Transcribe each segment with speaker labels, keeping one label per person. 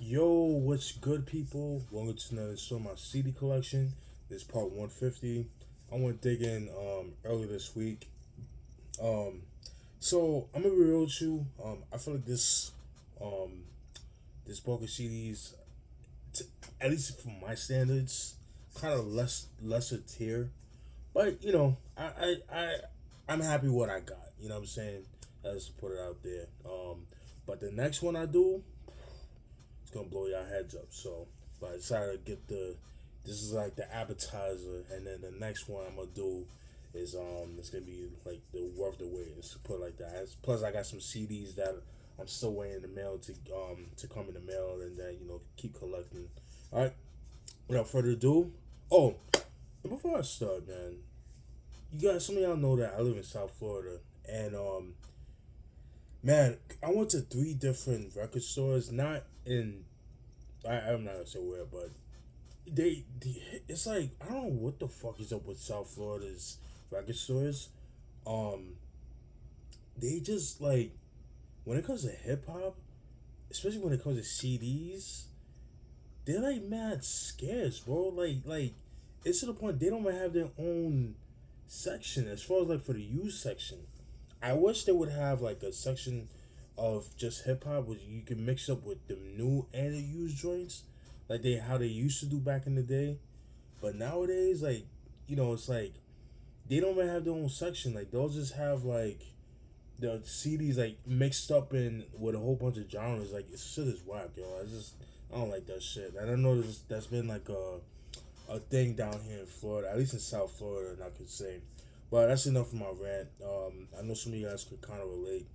Speaker 1: Yo, what's good, people? Welcome to another show, my CD collection. This is part 150. I want to dig in earlier this week. Um, so I'm gonna be real with you. I feel like um this bulk of CDs, t- at least for my standards, kind of lesser tier. But I'm happy with what I got. You know what I'm saying? Let's put it out there. But the next one I do, it's gonna blow your heads up. So, but I decided to get the. This is like the appetizer, and then the next one I'm gonna do is it's gonna be like the worth the wait. Let's put it like that. Plus, I got some CDs that I'm still waiting in the mail to come in the mail, and then keep collecting. All right. Without further ado, oh, and before I start, man, you guys, some of y'all know that I live in South Florida, and man, I went to three different record stores, not in I'm not gonna say where, but it's like I don't know what the fuck is up with South Florida's record stores. Um, they just like when it comes to hip hop, especially when it comes to CDs, they're like mad scarce, bro. Like it's to the point they don't even have their own section as far as like for the used section. I wish they would have like a section of just hip hop where you can mix up with the new and the used joints, like they how they used to do back in the day. But nowadays, like it's like they don't even have their own section. Like they'll just have like the CDs like mixed up in with a whole bunch of genres. Like this shit is whack, yo. I don't like that shit. And I know that's been like a thing down here in Florida, at least in South Florida, and I could say. But that's enough of my rant. I know some of you guys could kind of relate.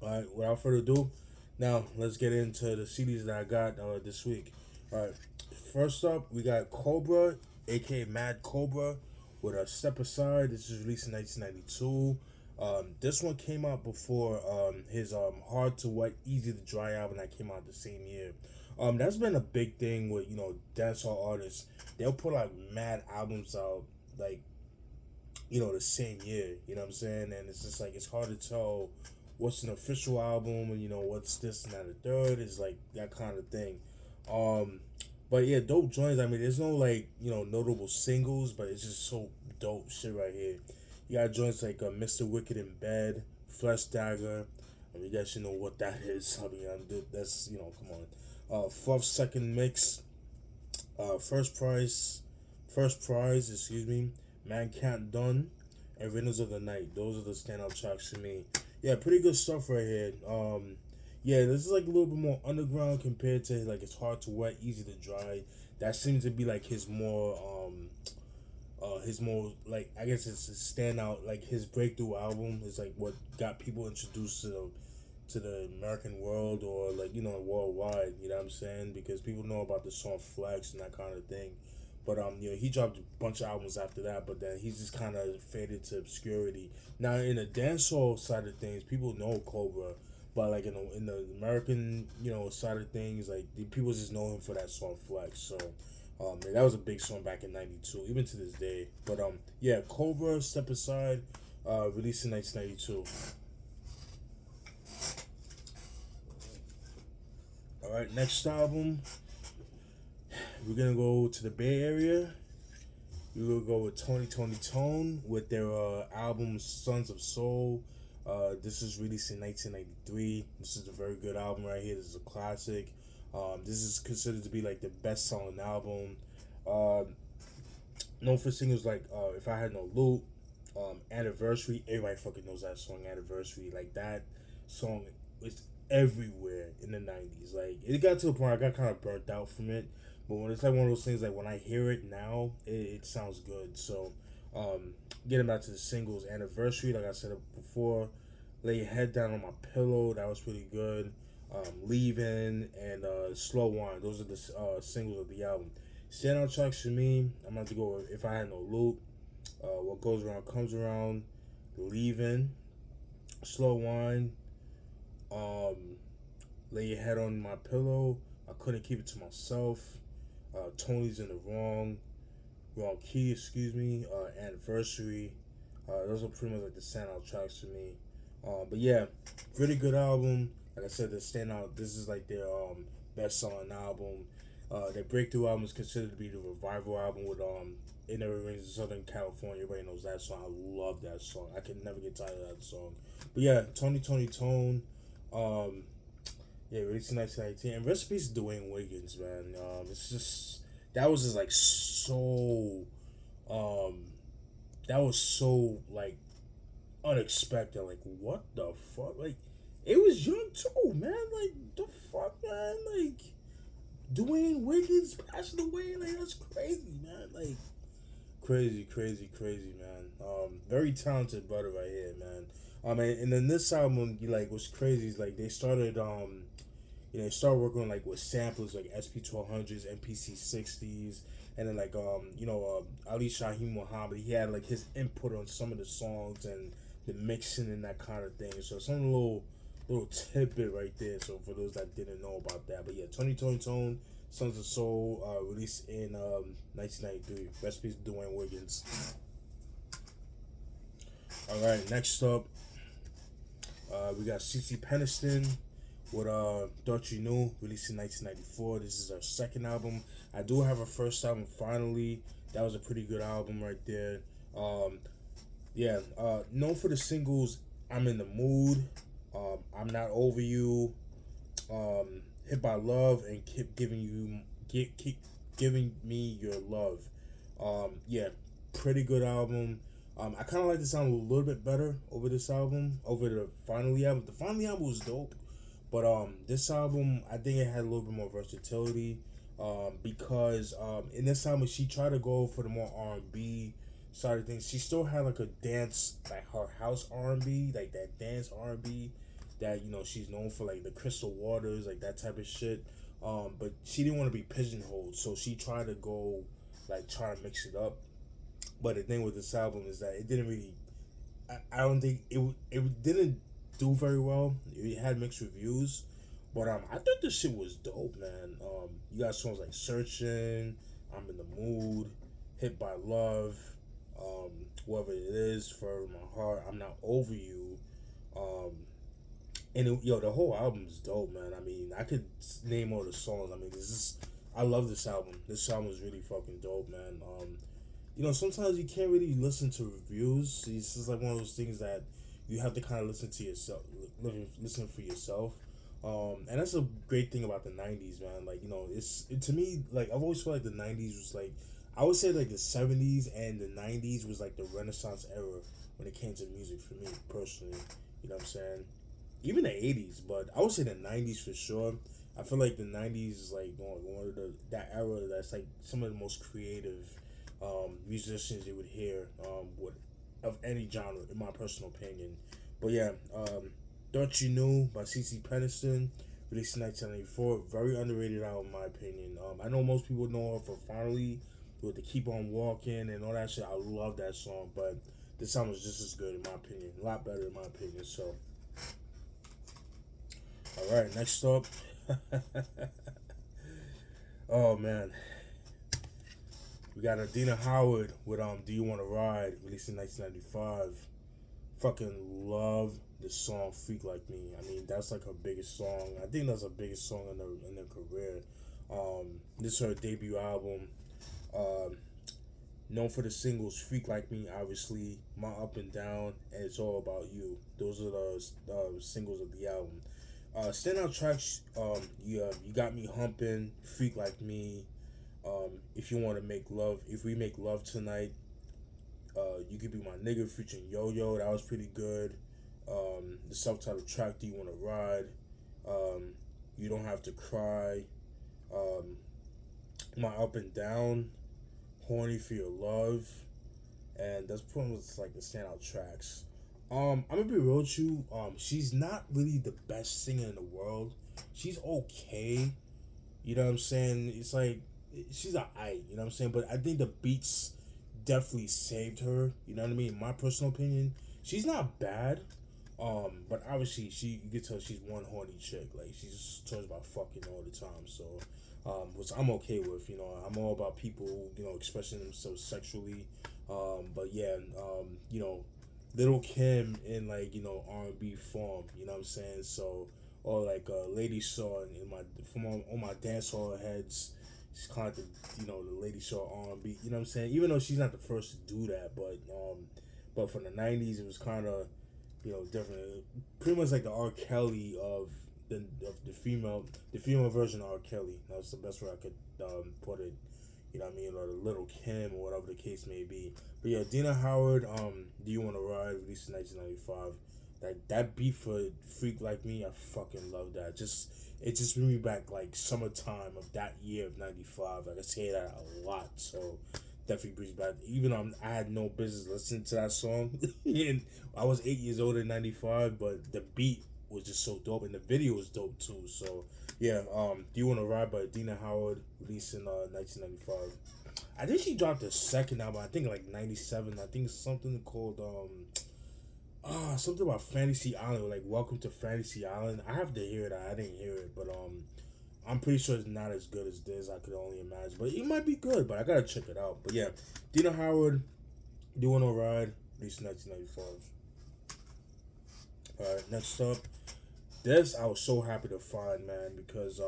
Speaker 1: All right, without further ado, now let's get into the CDs that I got this week. All right, first up, we got Cobra, aka Mad Cobra, with a Step Aside. This was released in 1992. This one came out before his Hard to Wet, Easy to Dry album that came out the same year. That's been a big thing with dancehall artists. They'll put like mad albums out like the same year. You know what I'm saying? And it's just like it's hard to tell what's an official album and what's this and that and the third is like that kind of thing. Um, but yeah, dope joints. I mean, there's no like notable singles, but it's just so dope shit right here. You got joints like Mr. Wicked in Bed, Flesh Dagger. I mean, you guys should know what that is. I mean, that's come on. Fluff Second Mix, First Prize, First Prize, excuse me, Man Can't Done, and Rhythms of the Night. Those are the standout tracks for me. Yeah, pretty good stuff right here. Yeah, this is like a little bit more underground compared to like It's Hard to Wet, Easy to Dry. That seems to be like his more like I guess it's his standout like his breakthrough album is like what got people introduced to the American world or like worldwide. You know what I'm saying? Because people know about the song Flex and that kind of thing. But he dropped a bunch of albums after that, but then he's just kind of faded to obscurity. Now in the dancehall side of things, people know Cobra, but like in the American side of things, like the people just know him for that song Flex. So yeah, that was a big song back in '92, even to this day. But yeah, Cobra, Step Aside, released in 1992. All right, next album, we're gonna go to the Bay Area. We will go with Toni with their album Sons of Soul. This is released in 1993. This is a very good album right here. This is a classic. This is considered to be like the best selling album. Known for singles like If I Had No Loot, Anniversary. Everybody fucking knows that song, Anniversary. Like that song was everywhere in the 90s. Like it got to a point I got kind of burnt out from it. But when it's like one of those things, like when I hear it now, it sounds good. So, getting back to the singles, Anniversary, like I said before, Lay Your Head Down on My Pillow, that was pretty good. Leaving and Slow Wine, those are the singles of the album. Standout tracks for me, I'm going to go with If I Had No Loot, What Goes Around Comes Around, Leaving, Slow Wine, um, Lay Your Head on My Pillow, I Couldn't Keep It to Myself, Tony's in the Wrong Key, excuse me, Anniversary. Those are pretty much like the standout tracks for me. But yeah, pretty good album. Like I said, the standout. This is like their best selling album. Their breakthrough album is considered to be the revival album with "It Never Rains in Southern California." Everybody knows that song. I love that song. I can never get tired of that song. But yeah, Tone. Um, yeah, released in 1919. And recipes Dwayne Wiggins, man. It's just that was just like so. Um, that was so like unexpected. Like what the fuck? Like it was young too, man. Like the fuck, man. Like Dwayne Wiggins passing away. Like that's crazy, man. Like crazy, man. Very talented brother right here, man. And then this album, like, what's crazy is like they started, they started working like with samplers like SP1200s, MPC60s, and then like, Ali Shaheed Muhammad. He had like his input on some of the songs and the mixing and that kind of thing. So some little tidbit right there. So for those that didn't know about that, but yeah, Tone, Sons of Soul, released in 1993. Recipes Dwayne Wiggins. All right, next up, we got CC Peniston with Thought You Knew, released in 1994. This is our second album. I do have a first album, Finally. That was a pretty good album right there. Known for the singles I'm in the Mood, I'm Not Over You, Hit by Love, and keep giving me your love. Pretty good album. I kind of like this album a little bit better over the Finally album. The Finally album was dope, but this album I think it had a little bit more versatility. Because in this album she tried to go for the more R&B side of things. She still had like a dance, like her house R&B, like that dance R&B that she's known for, like the Crystal Waters, like that type of shit. But she didn't want to be pigeonholed, so she tried to go try to mix it up. But the thing with this album is that it didn't really. I don't think it didn't do very well. It had mixed reviews, but I thought this shit was dope, man. You got songs like Searching, I'm in the Mood, Hit by Love, Whoever It Is, For My Heart, I'm Not Over You. The whole album is dope, man. I mean, I could name all the songs. I mean, I love this album. This album is really fucking dope, man. Sometimes you can't really listen to reviews. It's just like one of those things that you have to kind of listen to yourself, listen for yourself. And that's a great thing about the '90s, man. Like, to me, like, I've always felt like the '90s was like, I would say like the '70s and the '90s was like the Renaissance era when it came to music for me personally. You know what I'm saying? Even the '80s, but I would say the '90s for sure. I feel like the '90s is like one of that era that's like some of the most creative musicians you would hear of any genre, in my personal opinion. But yeah, Thought You Knew by CC Peniston, released in 1994. Very underrated album, in my opinion. I know most people know her for Finally, with the Keep On Walking and all that shit. I love that song, but this song was just as good, in my opinion. A lot better, in my opinion. So, all right, next up. Oh man, we got Adina Howard with Do You Want to Ride, released in 1995. Fucking love the song Freak Like Me. I mean, that's like her biggest song. I think that's her biggest song in her career. This is her debut album. Known for the singles Freak Like Me, obviously, My Up and Down, and It's All About You. Those are the singles of the album. Standout tracks, you Got Me Humping, Freak Like Me, If You Want to Make Love, If We Make Love Tonight, You Could Be My Nigga featuring Yo-Yo, that was pretty good. The self-titled track, Do You Want to Ride, You Don't Have to Cry, My Up and Down, Horny for Your Love, and that's pretty much like the standout tracks. I'm gonna be real with you. She's not really the best singer in the world. She's okay. You know what I'm saying? It's like she's alright. You know what I'm saying? But I think the beats definitely saved her. You know what I mean? In my personal opinion, she's not bad. But obviously you can tell she's one horny chick. Like she just talks about fucking all the time. So, which I'm okay with. I'm all about people expressing themselves sexually. But yeah, Little Kim in like R&B form, you know what I'm saying? So or like Lady Saw in my from on my dance hall heads. She's kind of the Lady Saw R&B. You know what I'm saying? Even though she's not the first to do that, but from the '90s it was kind of different. Pretty much like the R. Kelly of the female version of R. Kelly. That's the best way I could put it. You know what I mean? Or the Little Kim or whatever the case may be. But yeah, Dina Howard, Do You Wanna Ride, released in 1995. That beat for Freak Like Me, I fucking love that. It just bring me back like summertime of that year of '95. Like I say that a lot, so definitely brings back. Even though I had no business listening to that song, and I was 8 years old in '95, but the beat was just so dope, and the video was dope too. So yeah, Do You Wanna Ride by Dina Howard, released in 1995. I think she dropped a second album. I think like '97. I think it's something called something about Fantasy Island, like Welcome to Fantasy Island. I have to hear that. I didn't hear it, but I'm pretty sure it's not as good as this. I could only imagine, but it might be good. But I gotta check it out. But yeah, Dina Howard, Do You Wanna Ride, released in 1995. All right, next up, this I was so happy to find, man, because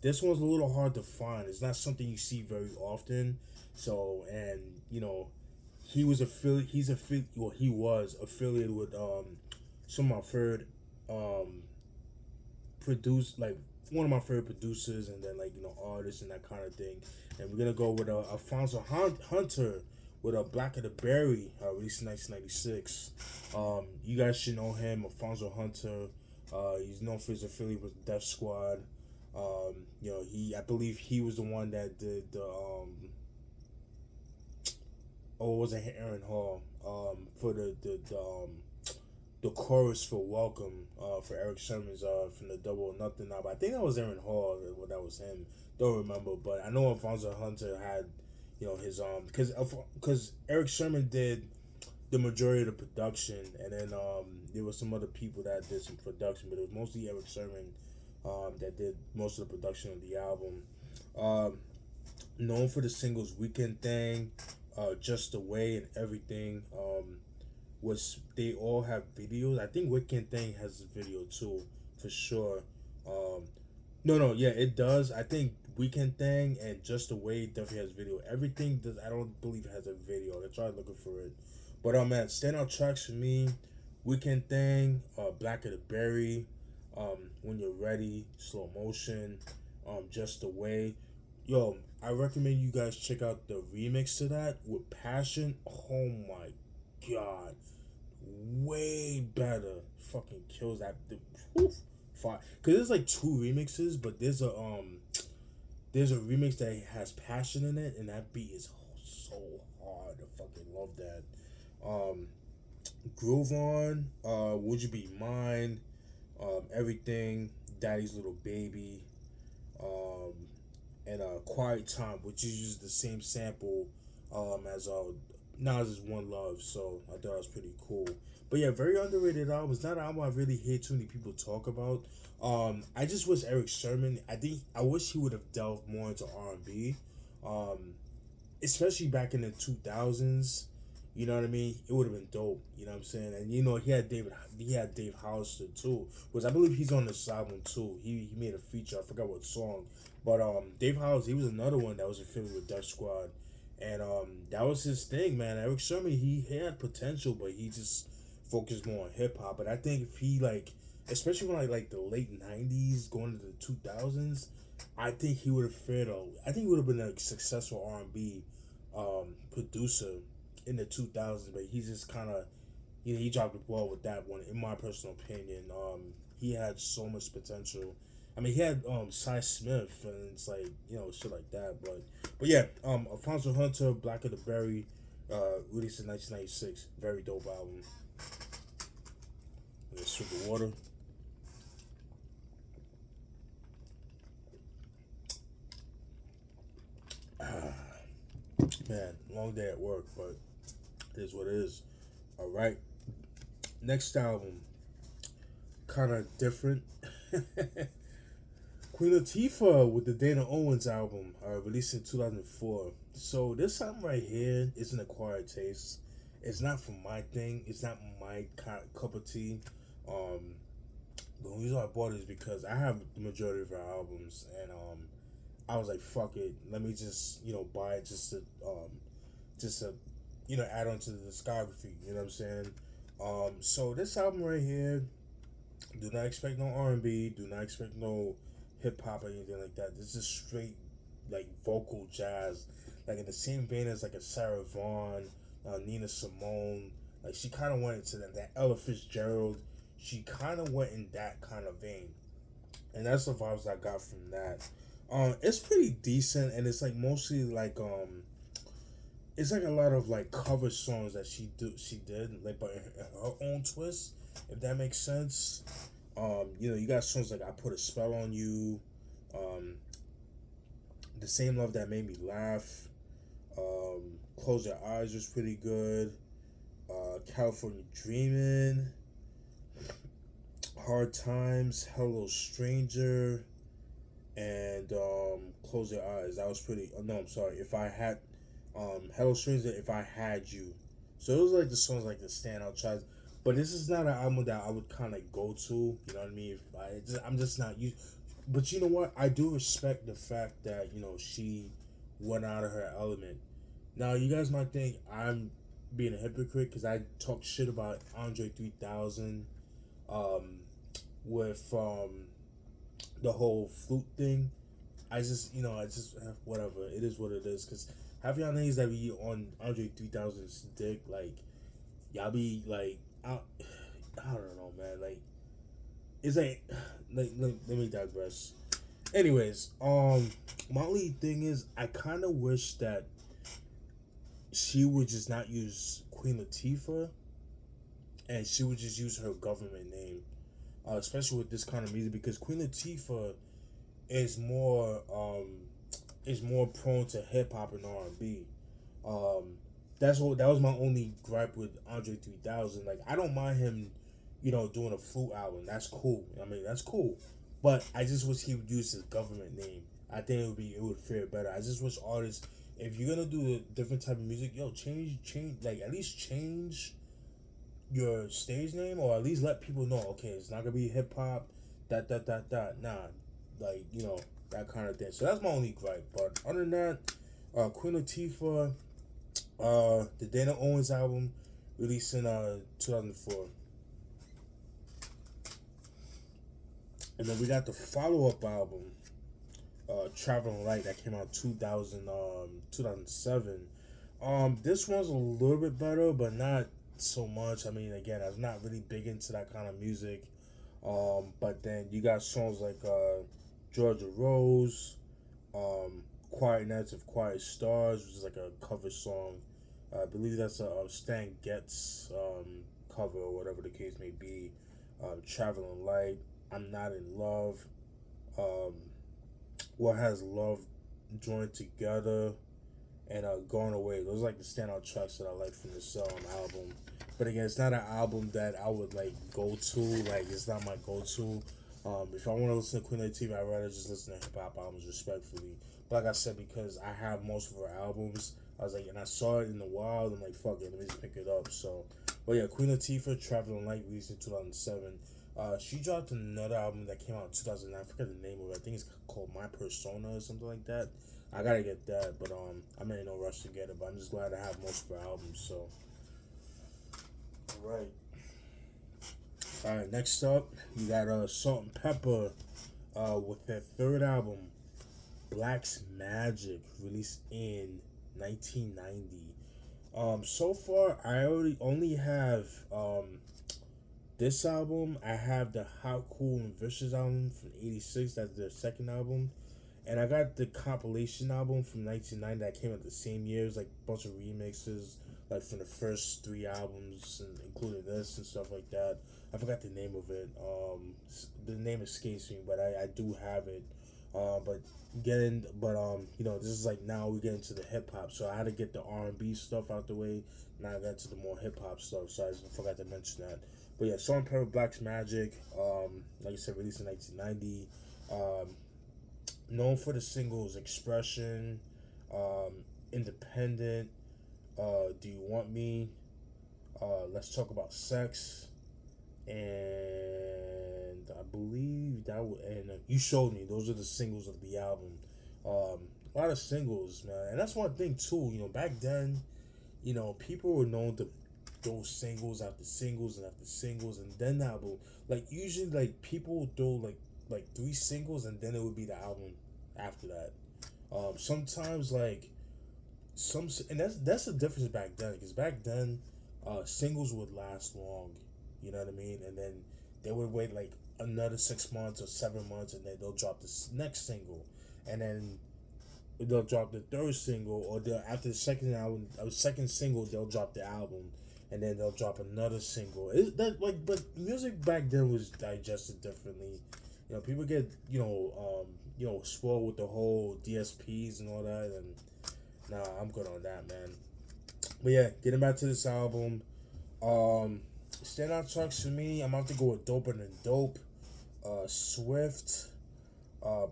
Speaker 1: this one's a little hard to find. It's not something you see very often. So, and he was he was affiliated with some of my favorite one of my favorite producers, and then artists and that kind of thing. And we're gonna go with Alfonso Hunter with a Blacka the Berry, released in 1996. You guys should know him, Alfonso Hunter. He's known for his affiliate with Def Squad. I believe he was the one that did the it wasn't Aaron Hall for the chorus for Welcome for Eric Sermon's from the Double or Nothing album. I think that was Aaron Hall, that was him. Don't remember, but I know Alfonso Hunter had his because Eric Sermon did the majority of the production, and then there were some other people that did some production, but it was mostly Eric Sermon that did most of the production of the album. Known for the singles Weekend Thing, Just the Way, and Everything. They all have videos. I think Weekend Thing has a video too, for sure. Yeah, it does. I think Weekend Thing and Just the Way definitely has video. Everything does. I don't believe it has a video. I tried looking for it, but man, standout tracks for me: Weekend Thing, Blacka the Berry, When You're Ready, Slow Motion, Just the Way. Yo, I recommend you guys check out the remix to that with Passion. Oh my god, way better. Fucking kills that. Fire. Cause there's like two remixes, but there's a remix that has Passion in it, and that beat is so hard. I fucking love that. Groove On, Would You Be Mine, Everything, Daddy's Little Baby, and Quiet Time, which uses the same sample as Nas's One Love. So I thought it was pretty cool. But yeah, very underrated album. It's not an album I really hear too many people talk about. I just wish Eric Sermon. I wish he would have delved more into R&B, especially back in the 2000s. You know what I mean? It would have been dope. You know what I'm saying? And he had Dave Hollister too, which I believe he's on this album too. He made a feature. I forgot what song, but Dave Hollister, he was another one that was affiliated with Def Squad, and that was his thing, man. Eric Sermon, he had potential, but he just focused more on hip hop. But I think if he especially when like the late '90s going into the 2000s, I think he would have I think he would have been a successful R&B producer in the 2000s, but he's just kind of, he dropped the ball with that one, in my personal opinion. He had so much potential. I mean, he had Cy Smith, and it's like, shit like that. But yeah, Alfonso Hunter, Blacka the Berry, released in 1996. Very dope album. Let's swig the water. Man, long day at work, but it is what it is. All right. Next album, kind of different. Queen Latifah with the Dana Owens album, released in 2004. So this album right here is an acquired taste. It's not for my thing. It's not my cup of tea. The reason I bought it is because I have the majority of her albums, and I was like, fuck it, let me just buy it just to add on to the discography. You know what I'm saying? So this album right here, do not expect no R&B, do not expect no hip hop or anything like that. This is straight like vocal jazz, like in the same vein as like a Sarah Vaughan, Nina Simone. Like she kind of went into that Ella Fitzgerald. She kind of went in that kind of vein, and that's the vibes I got from that. It's pretty decent, and it's like mostly like it's like a lot of like cover songs that she did like but her own twist, if that makes sense. You got songs like I Put a Spell on You, um, The Same Love That Made Me Laugh, Close Your Eyes was pretty good, California Dreamin', Hard Times, Hello Stranger, and Close Your Eyes. That was pretty. No, I'm sorry. If I had, Hello Stranger, If I Had You. So those are like the songs like the standout tracks. But this is not an album that I would kind of go to. You know what I mean? I'm just not used. But you know what? I do respect the fact that she went out of her element. Now you guys might think I'm being a hypocrite because I talk shit about Andre 3000, um, with the whole flute thing. I just whatever. It is what it is. Cause half y'all niggas that be on Andre 3000's dick, like y'all be like, I don't know, man. Like it's like, let me digress. Anyways, my only thing is I kind of wish that she would just not use Queen Latifah, and she would just use her government name, especially with this kind of music because Queen Latifah is more prone to hip hop and R&B. Um, that was my only gripe with Andre 3000. Like I don't mind him, doing a flute album. That's cool. I mean that's cool, but I just wish he would use his government name. I think it would fare better. I just wish artists, if you're gonna do a different type of music, change like at least change your stage name, or at least let people know, okay, it's not gonna be hip hop, that. Nah, like that kind of thing. So that's my only gripe. But other than that, Queen Latifah, the Dana Owens album, released in 2004, and then we got the follow up album, Trav'lin Light, that came out 2007. This one's a little bit better, but not so much. I mean, again, I'm not really big into that kind of music. But then you got songs like Georgia Rose, Quiet Nights of Quiet Stars, which is like a cover song. I believe that's a Stan Getz cover or whatever the case may be. Traveling Light, I'm Not in Love, um, What Has Love Joined Together, and Going Away. Those are like the standout tracks that I like from this album. But again, it's not an album that I would like go to. Like it's not my go to. If I want to listen to Queen Latifah, I'd rather just listen to hip hop albums respectfully. But like I said, because I have most of her albums, I was like, and I saw it in the wild. I'm like, fuck it, let me just pick it up. So, but yeah, Queen Latifah, Traveling Light, released in 2007. She dropped another album that came out in 2009. I forget the name of it. I think it's called My Persona or something like that. I gotta get that, but I'm in no rush to get it. But I'm just glad to have most of her albums. So, all right. Next up, you got Salt and Pepper, with their third album, Black's Magic, released in 1990. So far, I only have this album. I have the Hot, Cool, and Vicious album from '86. That's their second album. And I got the compilation album from 1990 that came out the same year. It was like a bunch of remixes, like from the first three albums, and including this and stuff like that. I forgot the name of it. The name escapes me, but I do have it. But this is like now we get into the hip hop. So I had to get the R&B stuff out the way. Now I got to the more hip hop stuff. So I forgot to mention that. But yeah, Salt and Pepper, Black's Magic. Like I said, released in 1990. Known for the singles Expression, Independent, Do You Want Me, Let's Talk About Sex, and I believe that would, and You Showed Me. Those are the singles of the album. A lot of singles, man, and that's one thing too. Back then, people were known to throw singles after singles and after singles, and then the album. Like usually, like people would throw like three singles, and then it would be the album after that. Sometimes like and that's the difference back then, because back then, singles would last long. You know what I mean? And then they would wait like another 6 months or 7 months, and then they'll drop the next single, and then they'll drop the third single, or they'll after the second single, they'll drop the album, and then they'll drop another single. But music back then was digested differently. People get spoiled with the whole DSPs and all that, and nah, I'm good on that, man. But yeah, getting back to this album, standout tracks for me, I'm about to go with Doper Than Dope, Swift,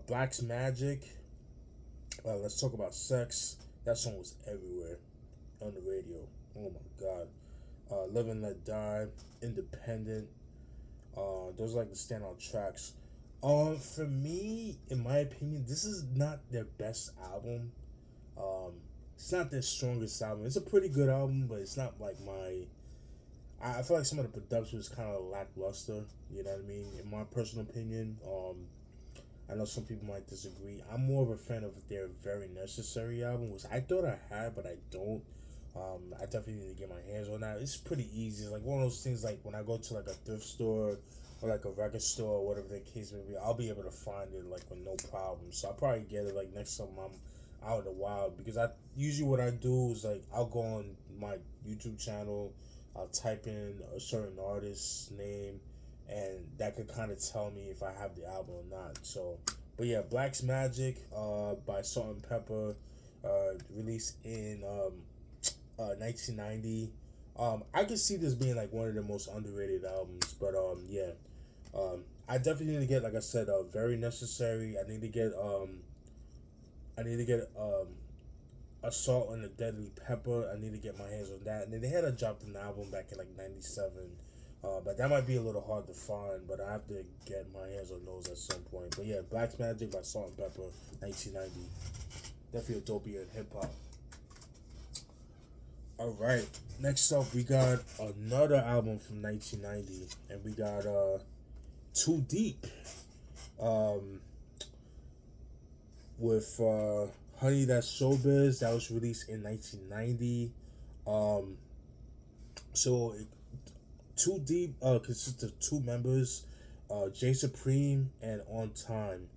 Speaker 1: Black's Magic. Let's Talk About Sex. That song was everywhere on the radio. Oh my god. Live and Let Die, Independent. Those are like the standout tracks. For me, in my opinion, this is not their best album. It's not their strongest album. It's a pretty good album, but it's not like I feel like some of the production was kind of lackluster. You know what I mean? In my personal opinion. I know some people might disagree. I'm more of a fan of their Very Necessary album, which I thought I had, but I don't. I definitely need to get my hands on that. It's pretty easy. It's like one of those things, like when I go to like a thrift store or like a record store or whatever the case may be, I'll be able to find it like with no problem. So I'll probably get it like next time I'm out in the wild, because usually what I do is like I'll go on my YouTube channel, I'll type in a certain artist's name, and that could kind of tell me if I have the album or not. So, but yeah, Black's Magic by Salt and Pepper, released in 1990. I could see this being like one of the most underrated albums, but yeah, I definitely need to get, like I said, Very Necessary. I need to get Assault on the Deadly Pepper. I need to get my hands on that. And then they had dropped an album back in like 97. But that might be a little hard to find, but I have to get my hands on those at some point. But yeah, Black's Magic by Salt and Pepper, 1990. Definitely a dopey in hip hop. Alright, next up we got another album from 1990, and we got Too Deep with Honey That's Showbiz. That was released in 1990. So Too Deep consists of two members, Jay Supreme and On Time.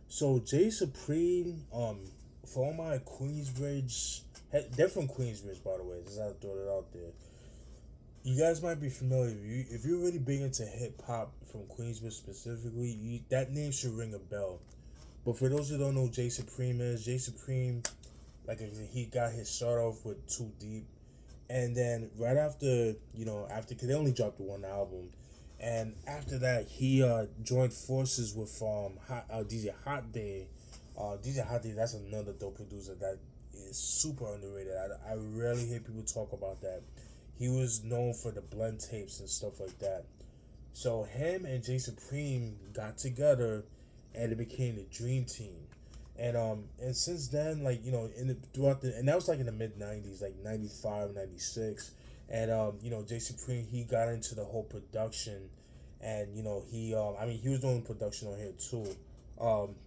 Speaker 1: So Jay Supreme, for all my Queensbridge, they're from Queensbridge, by the way, just have to throw it out there. You guys might be familiar, if you're really big into hip hop from Queensbridge specifically, that name should ring a bell. But for those who don't know who Jay Supreme is, Jay Supreme, like he got his start off with Too Deep. And then right after, because they only dropped one album, and after that he joined forces with DJ Hot Day. DJ Hot Day, that's another dope producer that is super underrated. I rarely hear people talk about that. He was known for the blend tapes and stuff like that. So him and Jay Supreme got together, and it became the Dream Team. And since then, like, and that was like in the mid 90s, like 95, 96. And Jay Supreme, he got into the whole production, and he was doing production on here too.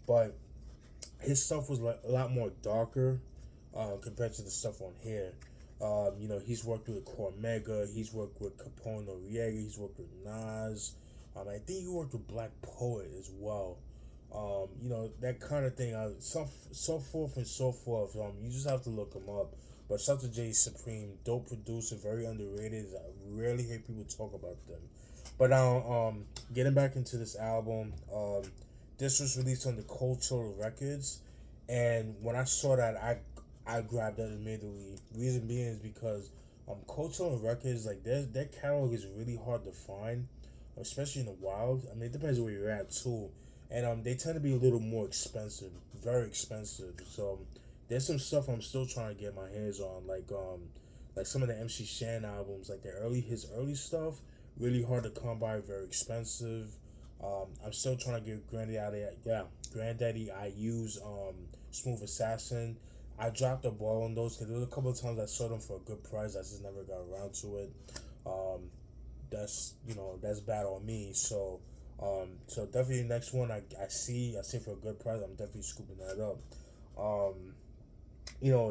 Speaker 1: But his stuff was like a lot more darker compared to the stuff on here. He's worked with Cormega, he's worked with Capone Noriega, he's worked with Nas. I think he worked with Black Poet as well. That kind of thing. So forth and so forth. You just have to look him up. But shout out to Jay Supreme, dope producer, very underrated. I rarely hear people talk about them. But now, getting back into this album, this was released on the Cultural Records, and when I saw that, I grabbed that immediately. Reason being is because Cultural Records, like their catalog is really hard to find, especially in the wild. I mean, it depends where you're at too. And they tend to be a little more expensive, very expensive. So there's some stuff I'm still trying to get my hands on, like some of the MC Shan albums, like his early stuff, really hard to come by, very expensive. I'm still trying to get Granddaddy. I use Smooth Assassin. I dropped the ball on those because there was a couple of times I sold them for a good price. I just never got around to it. That's bad on me. So definitely the next one I see for a good price. I'm definitely scooping that up.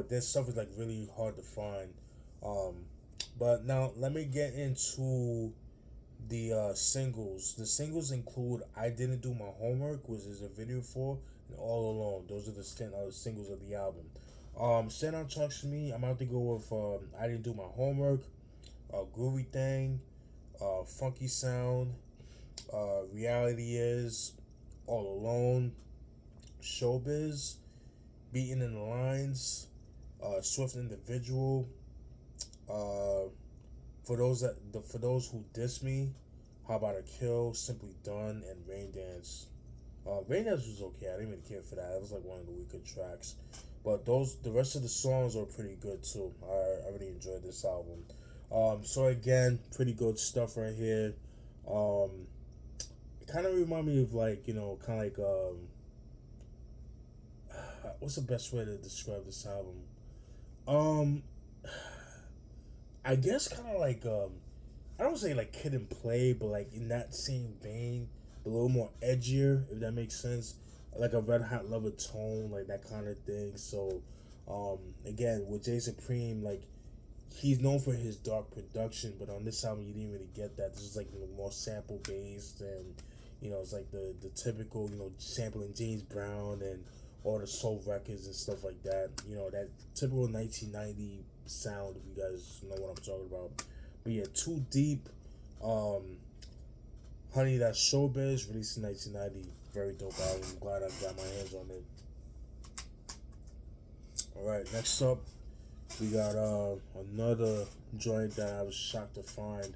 Speaker 1: This stuff is like really hard to find. But now let me get into the singles. The singles include "I Didn't Do My Homework," which is a video for, and "All Alone." Those are the singles of the album. Standout tracks for me, I'm about to go with "I Didn't Do My Homework," "Groovy Thing," "Funky Sound," "Reality Is," "All Alone," "Showbiz," "Beaten in the Lines," "Swift Individual," uh, for those who diss me, "How About a Kill," "Simply Done," and "Rain Dance." Rain Dance was okay. I didn't really care for that. It was like one of the weaker tracks. But the rest of the songs are pretty good too. I really enjoyed this album. So again, pretty good stuff right here. It kind of remind me of like kind of like what's the best way to describe this album? Um, I guess kind of like I don't say like Kid and Play, but like in that same vein, a little more edgier, if that makes sense. Like a Red Hot Lover tone, like that kind of thing. So, again, with Jay Supreme, like he's known for his dark production, but on this album you didn't really get that. This is like more sample based, and it's like the typical sampling James Brown and all the soul records and stuff like that. That typical 1990 sound, if you guys know what I'm talking about. But yeah, Too Deep, Honey That's Showbiz, released in 1990. Very dope album. I'm glad I got my hands on it. Alright, next up, we got another joint that I was shocked to find.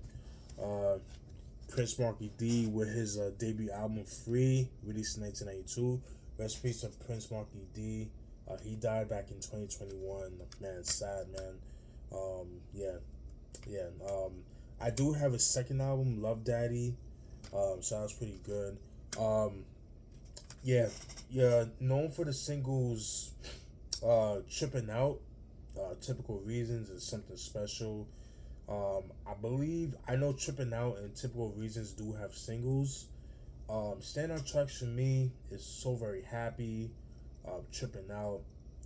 Speaker 1: Prince Markie D with his debut album Free, released in 1992. Rest in peace to Prince Markie D. He died back in 2021. Man, it's sad, man. Yeah. I do have a second album, Love Daddy. So that was pretty good. Yeah, known for the singles, Tripping Out, Typical Reasons, and Something Special. I know Tripping Out and Typical Reasons do have singles. Standout tracks for me is So Very Happy, Tripping Out,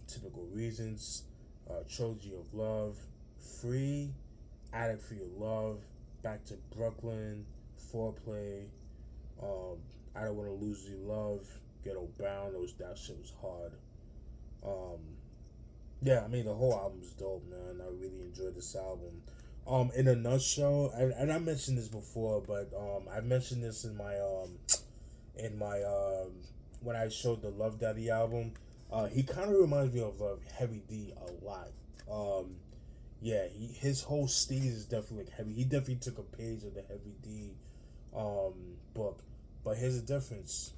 Speaker 1: Typical Reasons, Trilogy of Love, Free, Addict for Your Love, Back to Brooklyn, Foreplay, I Don't Want to Lose Your Love, Ghetto Bound. That shit was hard. Yeah, I mean the whole album's dope, man. I really enjoyed this album. In a nutshell, and I mentioned this before, but I mentioned this in my when I showed the Love Daddy album. He kind of reminds me of Heavy D a lot. Yeah, his whole stage is definitely like heavy. He definitely took a page of the Heavy D book. But here's the difference.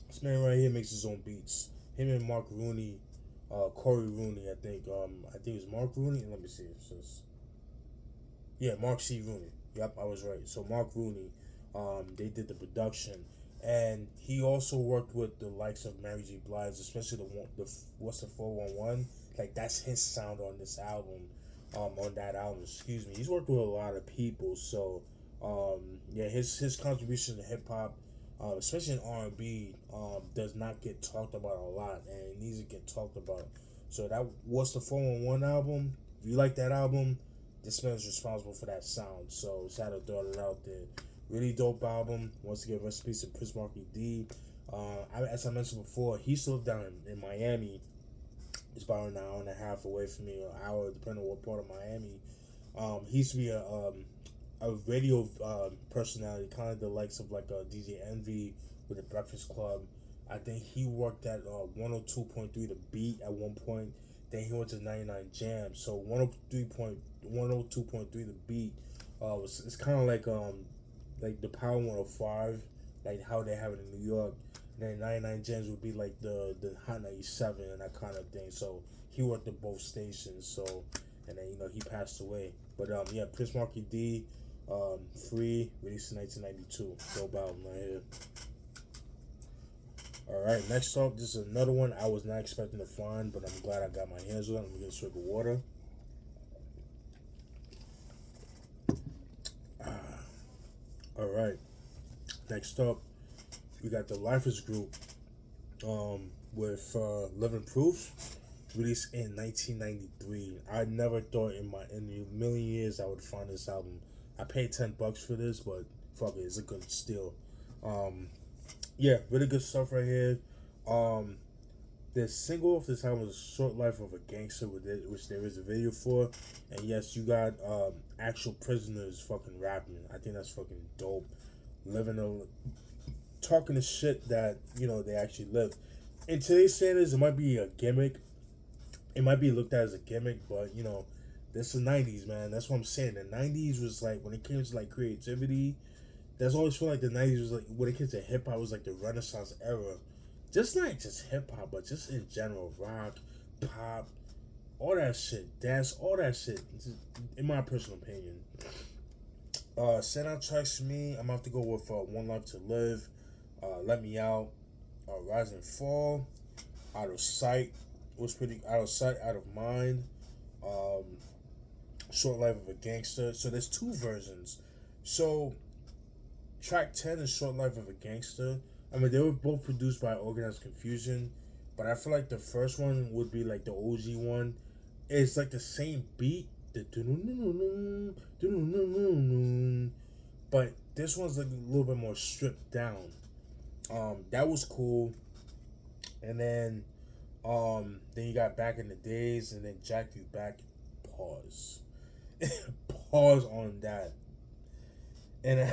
Speaker 1: This man right here makes his own beats. Him and Mark Rooney, Corey Rooney, I think it was Mark Rooney. Let me see. Yeah, Mark C. Rooney. Yep, I was right. So Mark Rooney, they did the production, and he also worked with the likes of Mary J. Blige, especially the what's the 411. Like that's his sound on this album, on that album. Excuse me. He's worked with a lot of people, so yeah, his contribution to hip hop, especially in R&B, does not get talked about a lot, and it needs to get talked about. So that was the 411 album. If you like that album, this man is responsible for that sound. So just had to throw it out there. Really dope album. Once again, rest in peace to Prince Markie D. As I mentioned before, he used to live down in Miami. It's about an hour and a half away from me, or an hour, depending on what part of Miami. He used to be a radio personality, kind of the likes of like DJ Envy with the Breakfast Club. I think he worked at 102.3 The Beat at one point. Then he went to 99 Jam. So 102.3 The Beat it's kind of like the Power 105, like how they have it in New York. And then 99 Jams would be like the Hot 97 and that kind of thing. So he worked at both stations. So, and then he passed away. But yeah, Prince Markie D, Free, released in 1992. Dope album right here. Alright, next up, this is another one I was not expecting to find, but I'm glad I got my hands on it. Let me get a swig of water. Alright, next up, we got the Lifers group with Living Proof, released in 1993. I never thought in a million years I would find this album. I paid $10 for this, but fuck it, it's a good steal. Yeah, really good stuff right here. The single of this album was "Short Life of a Gangster," which there is a video for, and yes, you got actual prisoners fucking rapping. I think that's fucking dope. Talking the shit that they actually live. In today's standards, it might be a gimmick. It might be looked at as a gimmick, but this is the 90s, man. That's what I'm saying. The 90s was like, when it came to like creativity, that's always feel like the 90s was like, when it came to hip hop, was like the Renaissance era. Just not just hip hop, but just in general, rock, pop, all that shit, dance, all that shit. In my personal opinion. Standout tracks for me, I'm gonna have to go with One Life to Live, Let Me Out, Rise and Fall, Out of Sight was pretty, Out of Sight, Out of Mind, Short Life of a Gangster. So there's two versions. So track 10 is Short Life of a Gangster. I mean, they were both produced by Organized Confusion, but I feel like the first one would be like the OG one. It's like the same beat, but this one's like a little bit more stripped down. That was cool. And then you got Back in the Days, and then Jack You Back. Pause. Pause on that. And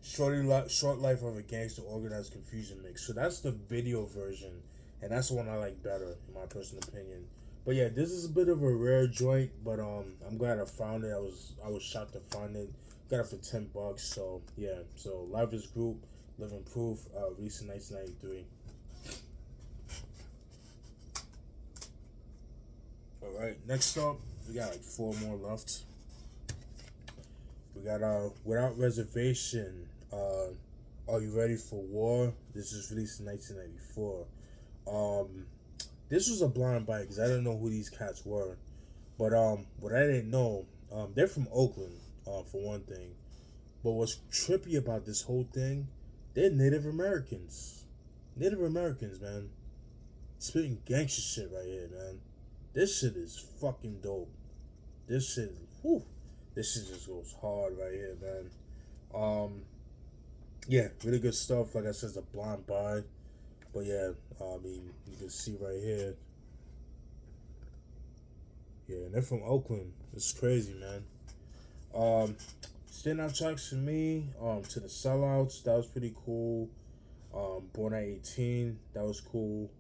Speaker 1: Short Life of a Gangster, Organized Confusion mix. So that's the video version, and that's the one I like better in my personal opinion. But yeah, this is a bit of a rare joint, but I'm glad I found it. I was shocked to find it. Got it for $10. So yeah, so Lifers Group, Living Proof, released in 1993. All right, next up, we got like 4 more left. We got Without Reservation, Are You Ready for War? This was released in 1994. This was a blind buy because I didn't know who these cats were. But what I didn't know, they're from Oakland, for one thing. But what's trippy about this whole thing, they're Native Americans. Native Americans, man. Spitting gangster shit right here, man. This shit is fucking dope. This shit, whew. This shit just goes hard right here, man. Yeah, really good stuff. Like I said, it's a blind buy. But yeah, I mean, you can see right here. Yeah, and they're from Oakland. It's crazy, man. Standout tracks for me, To the Sellouts, that was pretty cool. Born at 18, that was cool.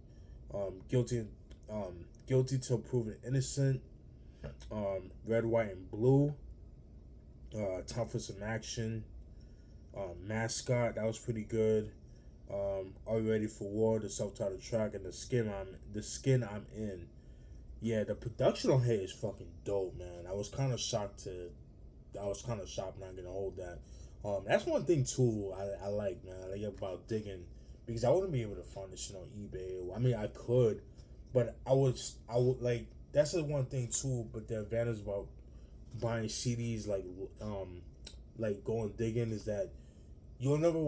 Speaker 1: Guilty Till Proven Innocent. Red, White, and Blue. Time for Some Action. Mascot, that was pretty good. Are You Ready for War? The self-titled track, and the skin I'm in. Yeah, the production on here is fucking dope, man. I was kind of shocked, not gonna hold that. That's one thing too I like, man. I like about digging, because I wouldn't be able to find this shit on eBay. I mean, I could, but I would like, that's the one thing too. But the advantage about buying CDs, like going digging, is that you'll never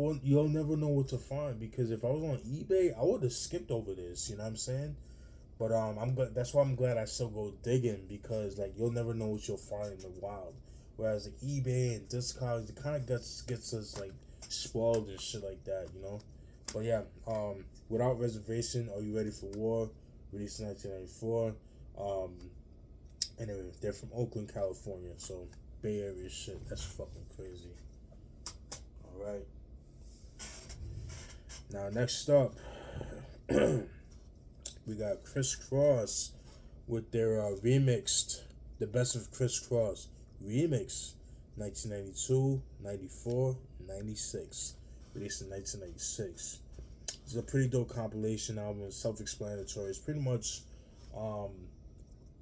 Speaker 1: know what to find, because if I was on eBay, I would have skipped over this. You know what I'm saying? But that's why I'm glad I still go digging, because like you'll never know what you'll find in the wild. Whereas like eBay and Discogs, it kind of gets us like spoiled and shit like that, you know. But yeah, Without Reservation, Are You Ready for War? Released in 1994. Anyway, they're from Oakland, California, so Bay Area shit. That's fucking crazy. All right. Now next up, we got Criss Cross with their Remixed, The Best of Criss Cross. Remix, 1992, 94, 96. Released in 1996. It's a pretty dope compilation album. It's self-explanatory. It's pretty much,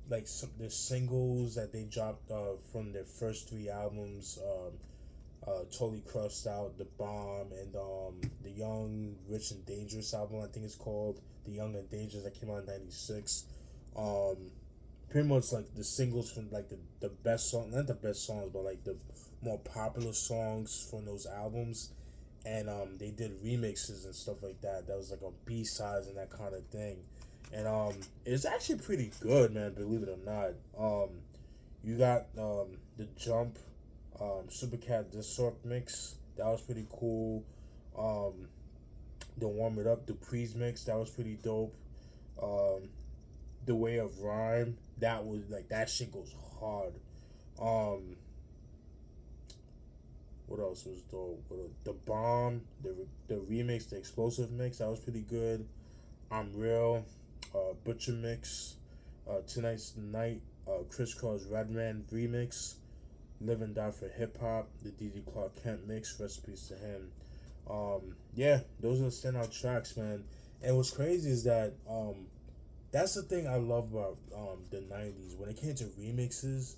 Speaker 1: like the singles that they dropped from their first three albums. Totally Crossed Out, The Bomb, and the Young, Rich and Dangerous album, I think it's called. The Young and Dangerous, that came out in '96. Um, Pretty much like the singles from like the best song, not the best songs, but like the more popular songs from those albums. And they did remixes and stuff like that. That was like on B-sides and that kind of thing. And it's actually pretty good, man, believe it or not. You got the Jump Supercat Disort mix. That was pretty cool. The Warm It Up Dupree's mix. That was pretty dope. The Way of Rhyme. That was like that shit goes hard. Um, what else was dope? The Bomb. The remix. The Explosive mix. That was pretty good. I'm Real. Butcher mix. Tonight's the Night. Criss Cross Redman remix. Live and Die for Hip Hop, the DJ Clark Kent mix, recipes to him. Yeah, those are the standout tracks, man. And what's crazy is that that's the thing I love about the '90s. When it came to remixes,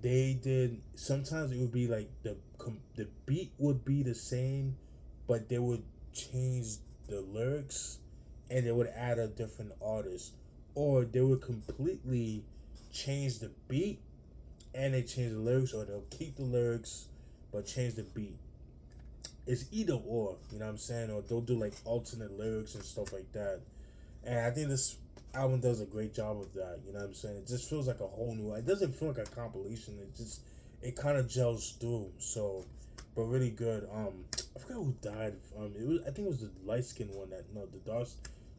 Speaker 1: they did sometimes it would be like the beat would be the same, but they would change the lyrics, and they would add a different artist, or they would completely change the beat and they change the lyrics, or they'll keep the lyrics but change the beat. It's either or, you know what I'm saying? Or they'll do like alternate lyrics and stuff like that. And I think this album does a great job of that, you know what I'm saying? It just feels like a whole new, it doesn't feel like a compilation. It kind of gels through. So, but really good. I forgot who died. I think it was the light skinned one the dark,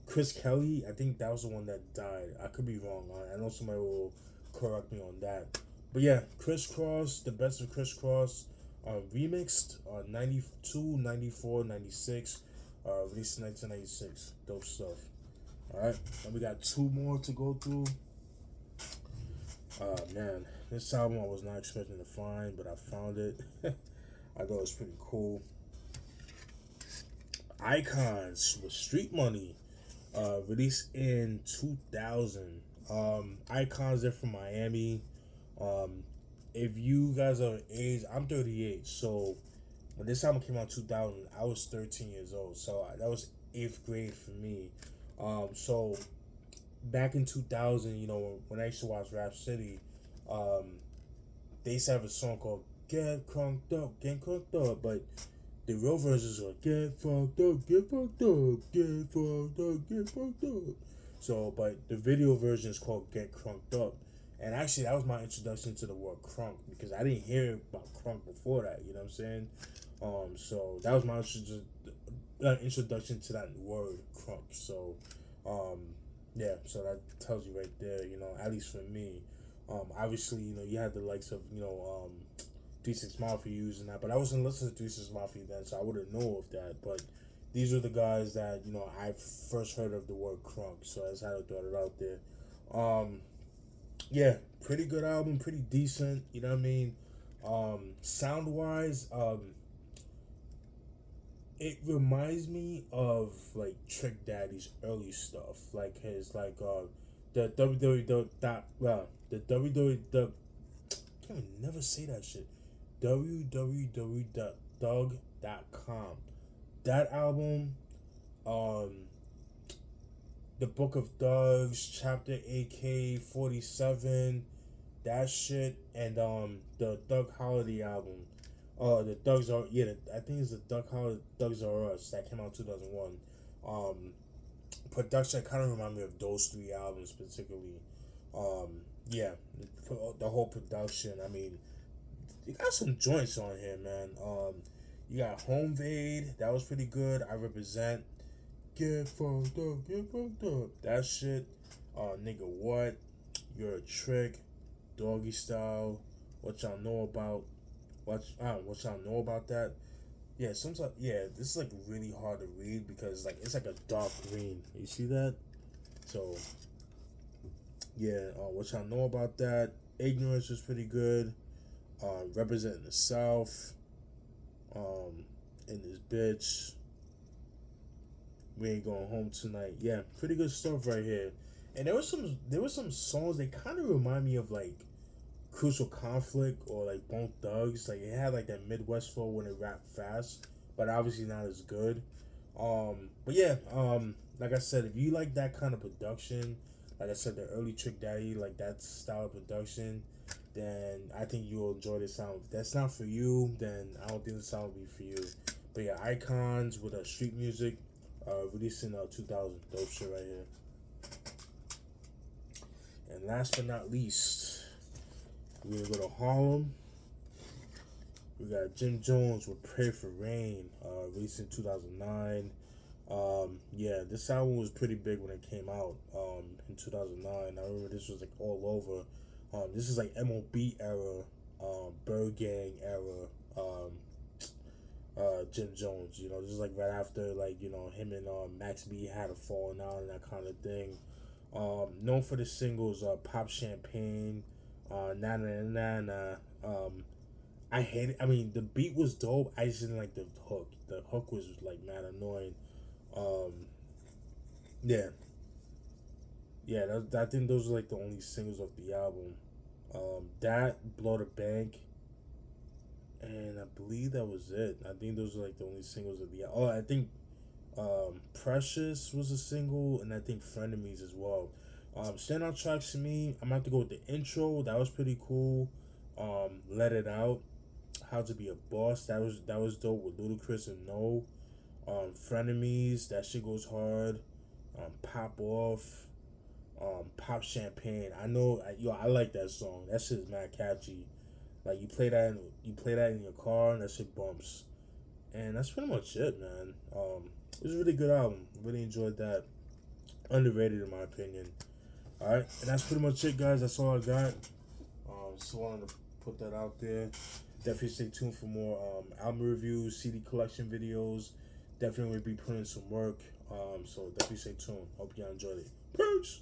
Speaker 1: Chris Kelly. I think that was the one that died. I could be wrong. I know somebody will correct me on that. But yeah, Criss Cross, the best of Criss Cross, remixed, 92, 94, 96, released in 1996. Dope stuff. Alright, and we got two more to go through. Man, this album I was not expecting to find, but I found it. I thought it was pretty cool. Icons with Street Money, released in 2000. Icons, they're from Miami. If you guys are age, I'm 38, so when this album came out in 2000, I was 13 years old, so that was 8th grade for me. So back in 2000, you know, when I used to watch Rap City, they used to have a song called Get Crunked Up, Get Crunked Up, but the real versions were Get Fucked Up, Get Fucked Up, Get Fucked Up, Get Fucked Up. So, but the video version is called Get Crunked Up. And actually, that was my introduction to the word crunk, because I didn't hear about crunk before that, you know what I'm saying? So that was my introduction to that word crunk. So, yeah, so that tells you right there, you know, at least for me. Obviously, you know, you had the likes of, you know, 3-6 Mafia using that, but I wasn't listening to 3-6 Mafia then, so I wouldn't know of that. But these are the guys that, you know, I first heard of the word crunk, so I just had to throw it out there. Yeah, pretty good album, pretty decent, you know what I mean? Sound wise, it reminds me of like Trick Daddy's early stuff, like his the www the www I can't never say that shit, www.thug.com. That album, the Book of Thugs, Chapter AK-47, that shit, and the Thug Holiday album. The Thugs Are, yeah, I think it's the Thugs Are Us, that came out in 2001. Production kind of remind me of those three albums particularly. Yeah, the whole production. I mean, you got some joints on here, man. You got Home Vade, that was pretty good. I Represent. Get fucked up, get fucked up. That shit. Nigga, what? You're a Trick. Doggy Style. What y'all know about? What y'all know about that? Yeah, sometimes, yeah, this is like really hard to read because like it's like a dark green. You see that? So yeah, what y'all know about that? Ignorance was pretty good. Representing the South. In this bitch. We Ain't Going Home Tonight. Yeah, pretty good stuff right here. And there were some songs that kind of remind me of like Crucial Conflict or like Bone Thugs. Like it had like that Midwest flow when it rapped fast, but obviously not as good. But yeah, like I said, if you like that kind of production, like I said, the early Trick Daddy, like that style of production, then I think you'll enjoy this sound. If that's not for you, then I don't think the sound will be for you. But yeah, Icons with street music, released in 2000, dope shit right here. And last but not least, we're gonna go to Harlem. We got Jim Jones with Pray for Rain, released in 2009. Yeah, this album was pretty big when it came out in 2009. I remember this was like all over. This is like MOB era, Bird Gang era, Jim Jones. You know, this is like right after like, you know, him and Max B had a falling out and that kind of thing. Known for the singles Pop Champagne, Na Na Na Na. I hate it. I mean, the beat was dope. I just didn't like the hook. The hook was like mad annoying. Um, yeah, yeah. I think those are like the only singles of the album. That Blow the Bank, and I believe that was it. I think those are like the only singles of the. Oh, I think Precious was a single, and I think Frenemies as well. Standout tracks to me, I'm gonna have to go with the intro. That was pretty cool. Let It Out, How to Be a Boss. That was dope with Ludacris and No. Frenemies, that shit goes hard. Pop Off. Pop Champagne. I know, I like that song. That shit is mad catchy. Like you play that in your car, and that shit bumps. And that's pretty much it, man. It was a really good album. Really enjoyed that. Underrated in my opinion. Alright, and that's pretty much it, guys. That's all I got. Just wanted to put that out there. Definitely stay tuned for more album reviews, CD collection videos. Definitely be putting some work. So definitely stay tuned. Hope y'all enjoyed it. Peace!